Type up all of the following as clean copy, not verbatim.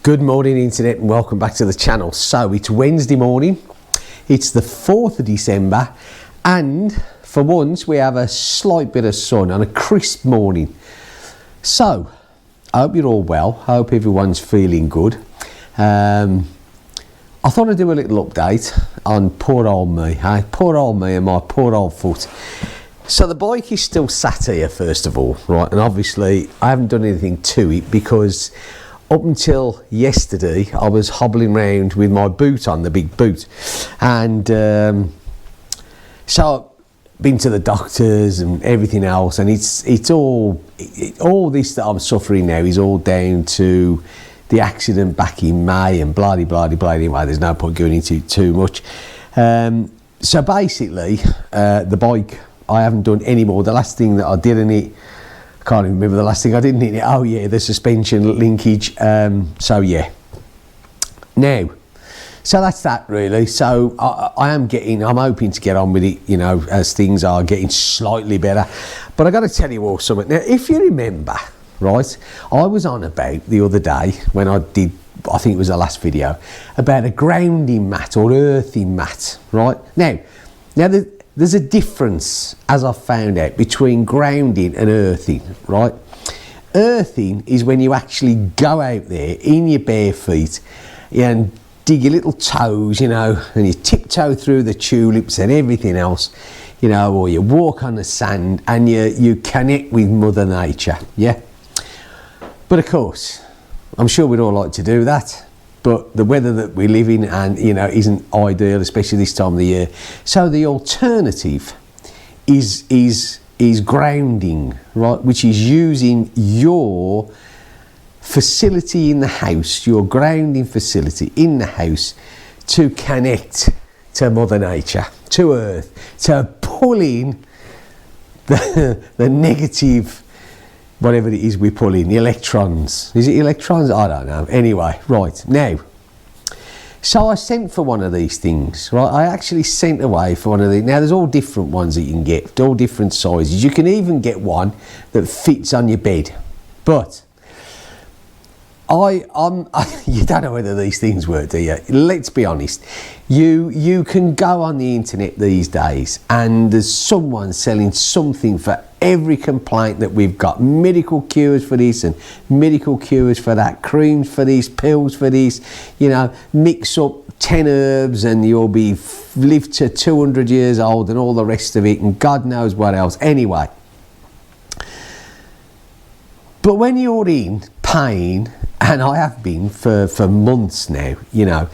Good morning internet and welcome back to the channel. So it's Wednesday morning, it's the 4th of December and for once we have a slight bit of sun on a crisp morning. So I hope you're all well, I hope everyone's feeling good. I thought I'd do a little update on poor old me, poor old me and my poor old foot. So the bike is still sat here first of all, right, and obviously I haven't done anything to it because up until yesterday I was hobbling around with my boot on, the big boot, and so I've been to the doctors and everything else, and it's all this that I'm suffering now is all down to the accident back in May and blah blah blah. Anyway, there's no point going into it too much. So basically the bike, I haven't done any more. The last thing that I did in it, I can't even remember the last thing I did in it. Oh yeah, the suspension linkage. So yeah. Now, so that's that really. So I'm hoping to get on with it, you know, as things are getting slightly better. But I got to tell you all something. Now, if you remember, right, I was on about the other day when I think it was the last video, about a grounding mat or earthing mat, right? Now there's a difference, as I've found out, between grounding and earthing, right? Earthing is when you actually go out there in your bare feet and dig your little toes, you know, and you tiptoe through the tulips and everything else, you know, or you walk on the sand and you connect with Mother Nature, yeah? But of course, I'm sure we'd all like to do that. But the weather that we live in, and you know, isn't ideal, especially this time of the year. So the alternative is grounding, right? Which is using your facility in the house, your grounding facility in the house, to connect to Mother Nature, to Earth, to pull in the negative, whatever it is we pull in, the electrons. Is it electrons? I don't know. Anyway, right, now, so I sent for one of these things, right? I actually sent away for one of these. Now, there's all different ones that you can get, all different sizes. You can even get one that fits on your bed. But you don't know whether these things work, do you? Let's be honest. You can go on the internet these days and there's someone selling something for every complaint that we've got. Miracle cures for this and miracle cures for that, creams for this, pills for this, you know, mix up 10 herbs and you'll be live to 200 years old and all the rest of it and God knows what else. Anyway, but when you're in pain, and I have been for months now, you know,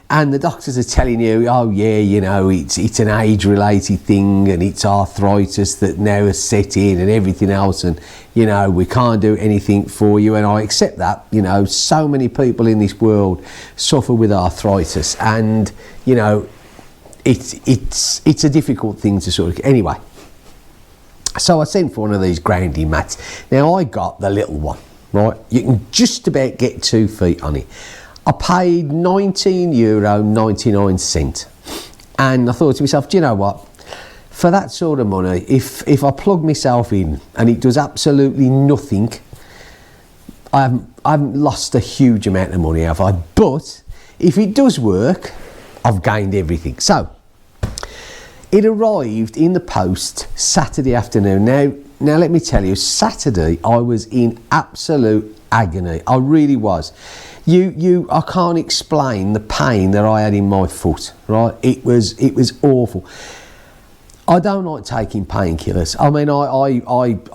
and the doctors are telling you, oh yeah, you know, it's an age-related thing and it's arthritis that now has set in and everything else, and you know, we can't do anything for you, and I accept that. You know, so many people in this world suffer with arthritis, and you know, it's a difficult thing to sort of, anyway. So I sent for one of these grounding mats. Now I got the little one, right? You can just about get 2 feet on it. I paid €19.99, and I thought to myself, do you know what? For that sort of money, if I plug myself in and it does absolutely nothing, I haven't lost a huge amount of money, have I? But if it does work, I've gained everything. So it arrived in the post Saturday afternoon. Now let me tell you, Saturday I was in absolute agony. I really was. I can't explain the pain that I had in my foot, right? It was awful. I don't like taking painkillers. I mean,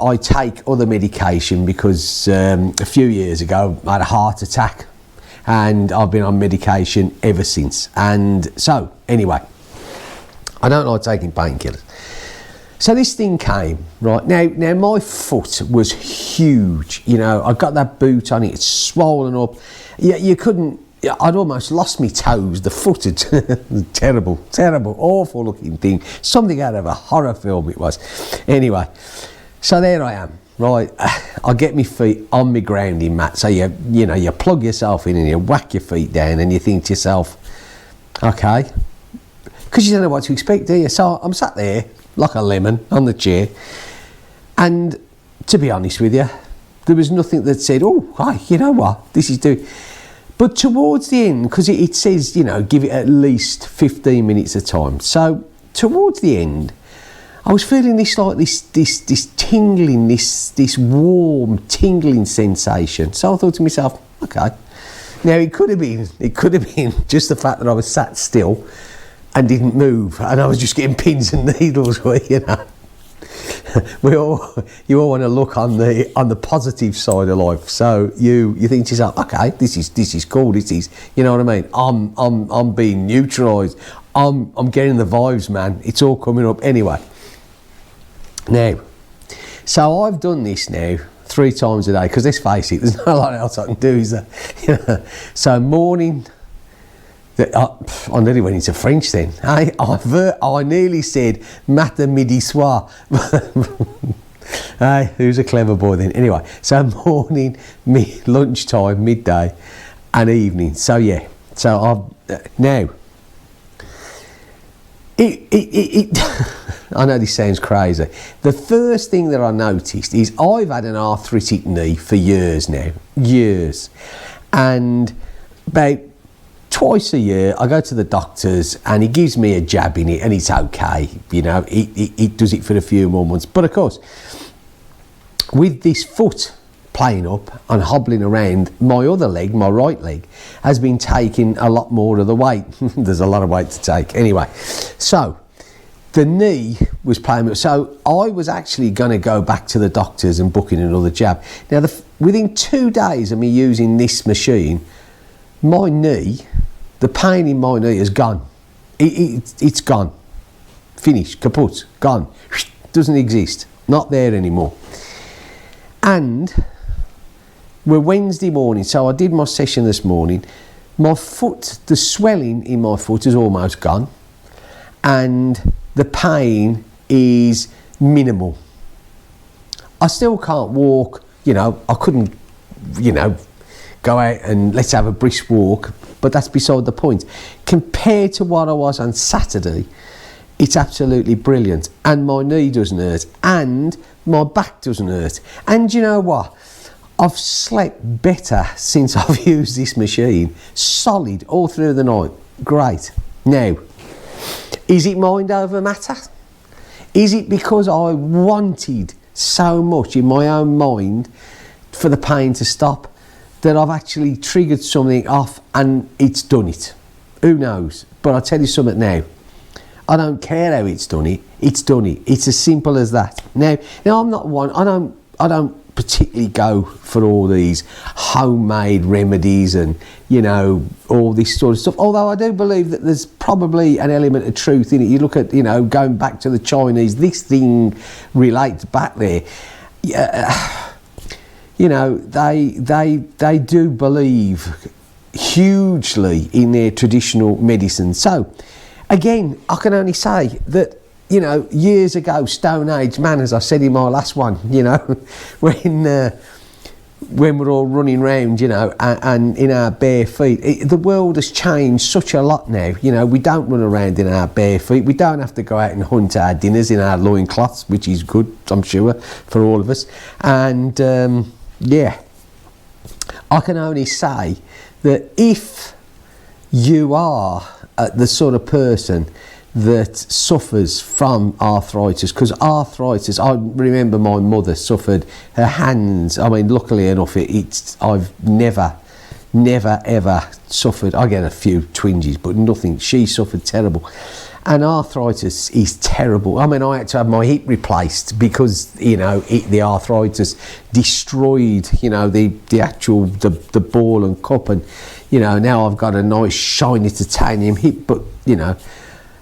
I take other medication because a few years ago I had a heart attack and I've been on medication ever since. And so, anyway, I don't like taking painkillers. So this thing came, right, now my foot was huge, you know, I got that boot on it, it's swollen up, you couldn't, I'd almost lost my toes, the foot had, terrible, awful looking thing, something out of a horror film it was. Anyway, so there I am, right, I get my feet on my grounding mat, so you know, you plug yourself in and you whack your feet down and you think to yourself, okay, because you don't know what to expect, do you? So I'm sat there, like a lemon on the chair, and to be honest with you, There was nothing that said, oh, hi, you know what, this is doing. But towards the end, because it says, you know, give it at least 15 minutes of time. So towards the end, I was feeling this tingling, this warm tingling sensation. So I thought to myself, okay. Now it could have been just the fact that I was sat still and didn't move, and I was just getting pins and needles. You know, you all want to look on the positive side of life. So you think to yourself, okay, this is cool. This is, you know what I mean. I'm being neutralised. I'm getting the vibes, man. It's all coming up anyway. Now, so I've done this now 3 times a day, because let's face it, there's not a lot else I can do, is there? You know? So morning, I nearly went into French then. I nearly said matin, midi, soir. Hey, who's a clever boy then? Anyway, so morning, lunchtime, midday, and evening. So yeah, so I've now. I know this sounds crazy. The first thing that I noticed is I've had an arthritic knee for years now, and about twice a year I go to the doctors and he gives me a jab in it and it's okay, you know, it does it for a few more months. But of course, with this foot playing up and hobbling around, my other leg, my right leg, has been taking a lot more of the weight. There's a lot of weight to take. Anyway, so the knee was playing up. So I was actually going to go back to the doctors and book in another jab. Now, within 2 days of me using this machine, my knee, the pain in my knee has gone. It's gone. Finished. Kaput. Gone. Doesn't exist. Not there anymore. And we're Wednesday morning, so I did my session this morning. My foot, the swelling in my foot is almost gone, and the pain is minimal. I still can't walk, you know, I couldn't, you know, go out and let's have a brisk walk, but that's beside the point. Compared to what I was on Saturday, it's absolutely brilliant, and my knee doesn't hurt, and my back doesn't hurt. And you know what? I've slept better since I've used this machine. Solid all through the night. Great. Now, is it mind over matter? Is it because I wanted so much in my own mind for the pain to stop that I've actually triggered something off and it's done it? Who knows? But I'll tell you something now. I don't care how it's done it. It's done it. It's as simple as that. Now I'm not one. I don't particularly go for all these homemade remedies and, you know, all this sort of stuff. Although I do believe that there's probably an element of truth in it. You look at, you know, going back to the Chinese, this thing relates back there. You know, they do believe hugely in their traditional medicine. So, again, I can only say that, you know, years ago, Stone Age man, as I said in my last one, you know, when we're all running around, you know, and in our bare feet, the world has changed such a lot now. You know, we don't run around in our bare feet. We don't have to go out and hunt our dinners in our loincloths, which is good, I'm sure, for all of us. And, yeah, I can only say that if you are the sort of person that suffers from arthritis, because arthritis, I remember my mother suffered her hands. I mean, luckily enough, I've never ever suffered. I get a few twinges, but nothing. She suffered terrible, and arthritis is terrible. I mean, I had to have my hip replaced because, you know, the arthritis destroyed, you know, the actual the ball and cup, and, you know, now I've got a nice shiny titanium hip, but, you know,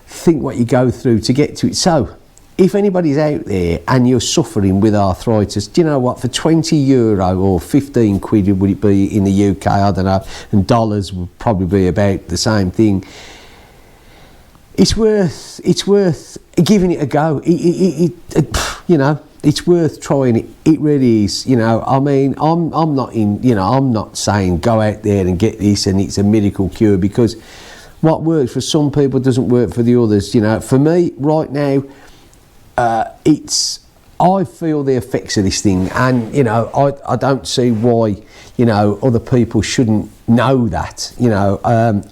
think what you go through to get to it. So if anybody's out there and you're suffering with arthritis, do you know what, for €20 or 15 quid would it be in the UK, I don't know, and dollars would probably be about the same thing, it's worth giving it a go. You know, it's worth trying it. It really is. You know, I mean, I'm not saying go out there and get this and it's a miracle cure, because what works for some people doesn't work for the others. You know, for me right now, it's I feel the effects of this thing, and you know, I don't see why, you know, other people shouldn't know that. You know,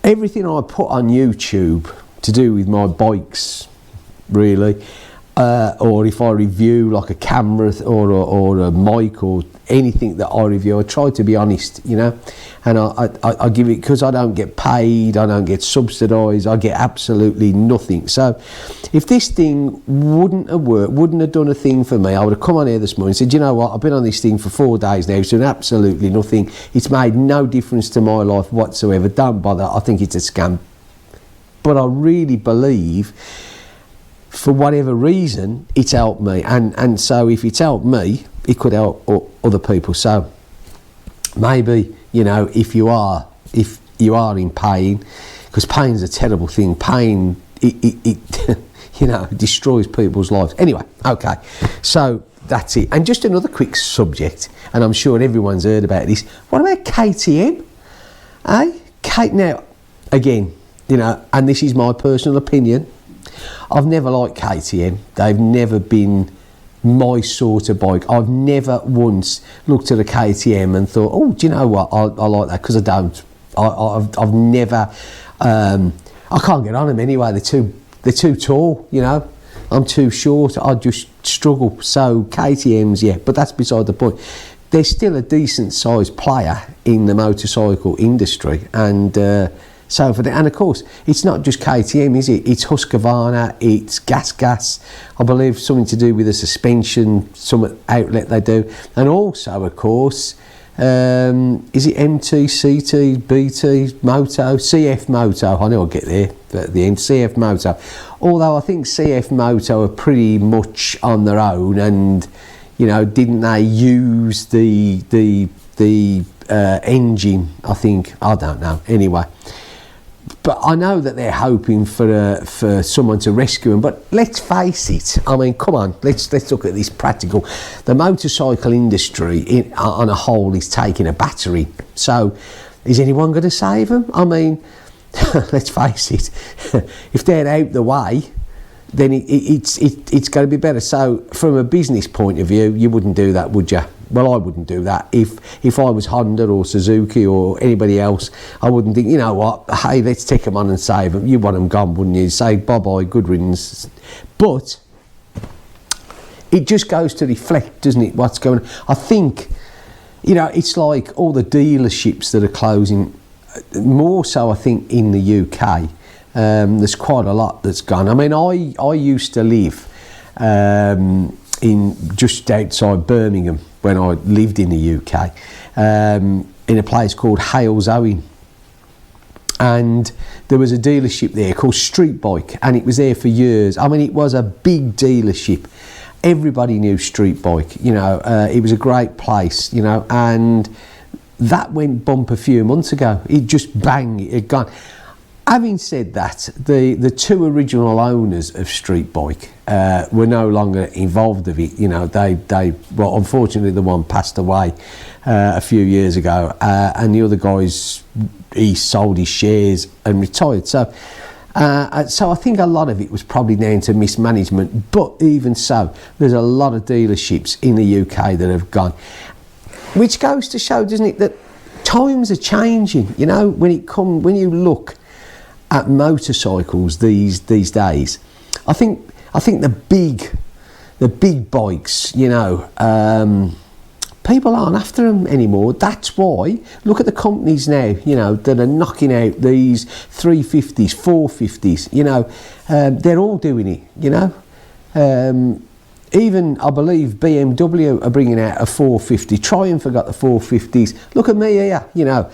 everything I put on YouTube to do with my bikes, really, or if I review like a camera or a mic or anything that I review, I try to be honest, you know, and I give it, because I don't get paid, I don't get subsidised, I get absolutely nothing. So if this thing wouldn't have worked, wouldn't have done a thing for me, I would have come on here this morning and said, you know what, I've been on this thing for 4 days now, it's done absolutely nothing, it's made no difference to my life whatsoever, don't bother, I think it's a scam. But I really believe, for whatever reason, it's helped me, and so if it's helped me, it could help other people. So maybe, you know, if you are in pain, because pain's a terrible thing, pain, it you know, destroys people's lives. Anyway, okay, so that's it. And just another quick subject, and I'm sure everyone's heard about this, what about KTM? Now, again, you know, and this is my personal opinion, I've never liked KTM. They've never been my sort of bike. I've never once looked at a KTM and thought, oh, do you know what, I like that, because I don't. I've never, I can't get on them anyway, they're too tall, you know, I'm too short, I just struggle. So KTMs, yeah, but that's beside the point. They're still a decent sized player in the motorcycle industry, and so for the, and of course, it's not just KTM, is it? It's Husqvarna, it's Gas, I believe something to do with the suspension, some outlet they do. And also, of course, is it MT, CT, BT, Moto, CF Moto? I know I'll get there at the end, CF Moto. Although I think CF Moto are pretty much on their own, and, you know, didn't they use the engine, I think, I don't know, anyway. But I know that they're hoping for someone to rescue them. But let's face it. I mean, come on. Let's look at this practical. The motorcycle industry, on a whole, is taking a battering. So, is anyone going to save them? I mean, let's face it. If they're out the way, then it's going to be better. So, from a business point of view, you wouldn't do that, would you? Well, I wouldn't do that. If I was Honda or Suzuki or anybody else, I wouldn't think, you know what, hey, let's take them on and save them. You want them gone, wouldn't you? Say bye-bye, good riddance. But it just goes to reflect, doesn't it, what's going on. I think, you know, it's like all the dealerships that are closing, more so I think in the UK. There's quite a lot that's gone. I mean, I used to live in just outside Birmingham when I lived in the UK, in a place called Hales Owen, and there was a dealership there called Street Bike, and it was there for years. I mean, it was a big dealership. Everybody knew Street Bike, you know, it was a great place, you know, and that went bump a few months ago. It just bang, it had gone. Having said that, the two original owners of Street Bike were no longer involved with it. You know, well, unfortunately, the one passed away a few years ago, and the other guys, he sold his shares and retired. So I think a lot of it was probably down to mismanagement. But even so, there's a lot of dealerships in the UK that have gone, which goes to show, doesn't it, that times are changing. You know, when you look at motorcycles these days, I think the big bikes, you know, people aren't after them anymore. That's why, look at the companies now, you know, that are knocking out these 350s, 450s, you know, they're all doing it, you know. Even, I believe, BMW are bringing out a 450. Triumph have got the 450s. Look at me here, you know.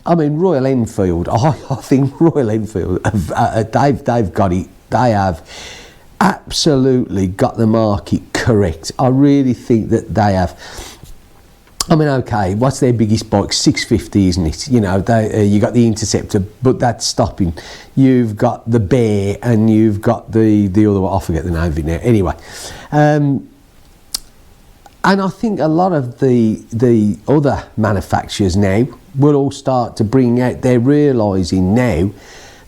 I mean, Royal Enfield, I think Royal Enfield, they've got it. They have absolutely got the market correct. I really think that they have. I mean, okay, what's their biggest bike? 650, isn't it? You know, you got the Interceptor, but that's stopping. You've got the Bear, and you've got the other one. I forget the name of it now. Anyway, and I think a lot of the other manufacturers now will all start to bring out. They're realising now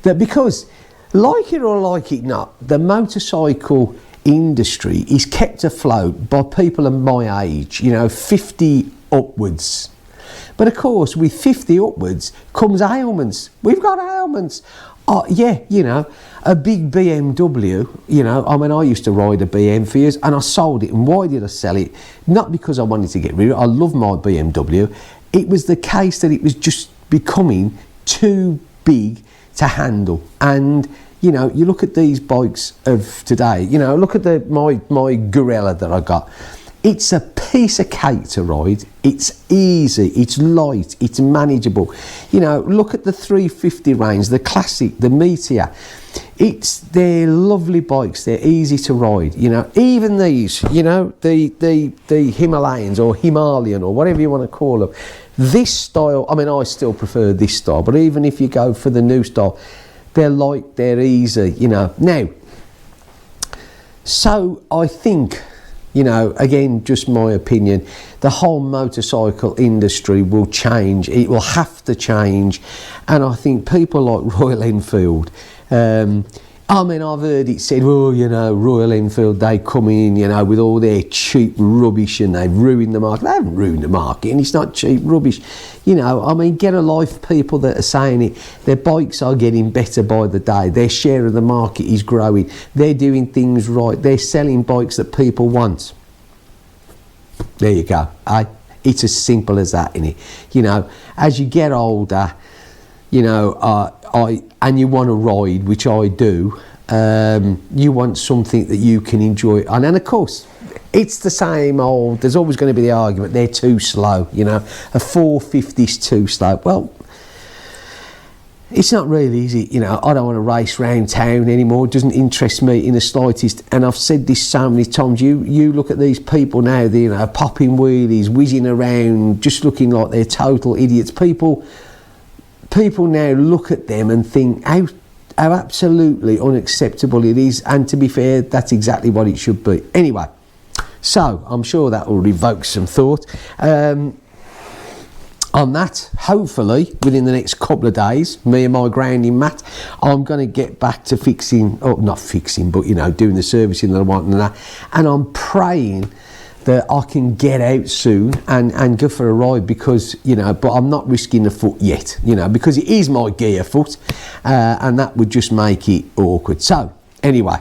that, because, like it or like it not, the motorcycle industry is kept afloat by people of my age, 50 upwards. But of course, with 50 upwards comes ailments. We've got ailments. Yeah, a big BMW, I used to ride a BM for years and I sold it. And why did I sell it? Not because I wanted to get rid of it. I love my BMW. It was the case that it was just becoming too big to handle. And, you look at these bikes of today, look at my Gorilla that I got. It's a piece of cake to ride. It's easy, it's light, it's manageable. Look at the 350 range, the Classic, the Meteor. They're lovely bikes, they're easy to ride. Even these, the Himalayans or Himalayan or whatever you want to call them. This style, I still prefer this style, but even if you go for the new style, they're light, they're easy, Now, so I think, again, just my opinion, the whole motorcycle industry will change. It will have to change. And I think people like Royal Enfield, I've heard it said, Royal Enfield, they come in, with all their cheap rubbish and they've ruined the market. They haven't ruined the market and it's not cheap rubbish. Get a life, people that are saying it. Their bikes are getting better by the day. Their share of the market is growing. They're doing things right. They're selling bikes that people want. There you go. It's as simple as that, innit? As you get older, and you want to ride, which I do, you want something that you can enjoy. And then, of course, it's the same old, there's always going to be the argument, they're too slow, a 450's too slow. Well, it's not really easy, I don't want to race around town anymore. It doesn't interest me in the slightest. And I've said this so many times, you look at these people now, they're, popping wheelies, whizzing around, just looking like they're total idiots. People now look at them and think how absolutely unacceptable it is, and to be fair, that's exactly what it should be. Anyway, so I'm sure that will evoke some thought on that. Hopefully within the next couple of days, me and my grounding mat, I'm going to get back to not fixing, but doing the servicing that I want and that. And I'm praying that I can get out soon and go for a ride, because but I'm not risking the foot yet, because it is my gear foot, and that would just make it awkward. So anyway,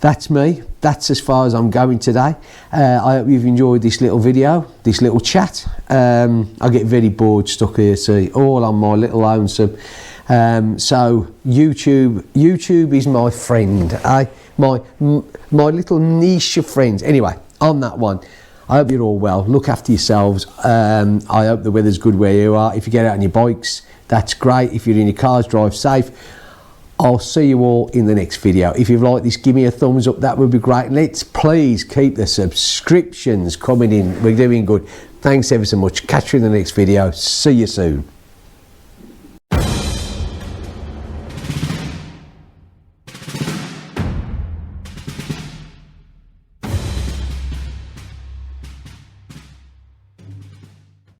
that's me. That's as far as I'm going today. I hope you've enjoyed this little video, this little chat. I get very bored stuck here, see, all on my little lonesome. So YouTube is my friend, my little niche of friends. Anyway, on that one, I hope you're all well. Look after yourselves. I hope the weather's good where you are. If you get out on your bikes, that's great. If you're in your cars, drive safe. I'll see you all in the next video. If you've liked this, give me a thumbs up. That would be great. Let's please keep the subscriptions coming in. We're doing good. Thanks ever so much. Catch you in the next video. See you soon.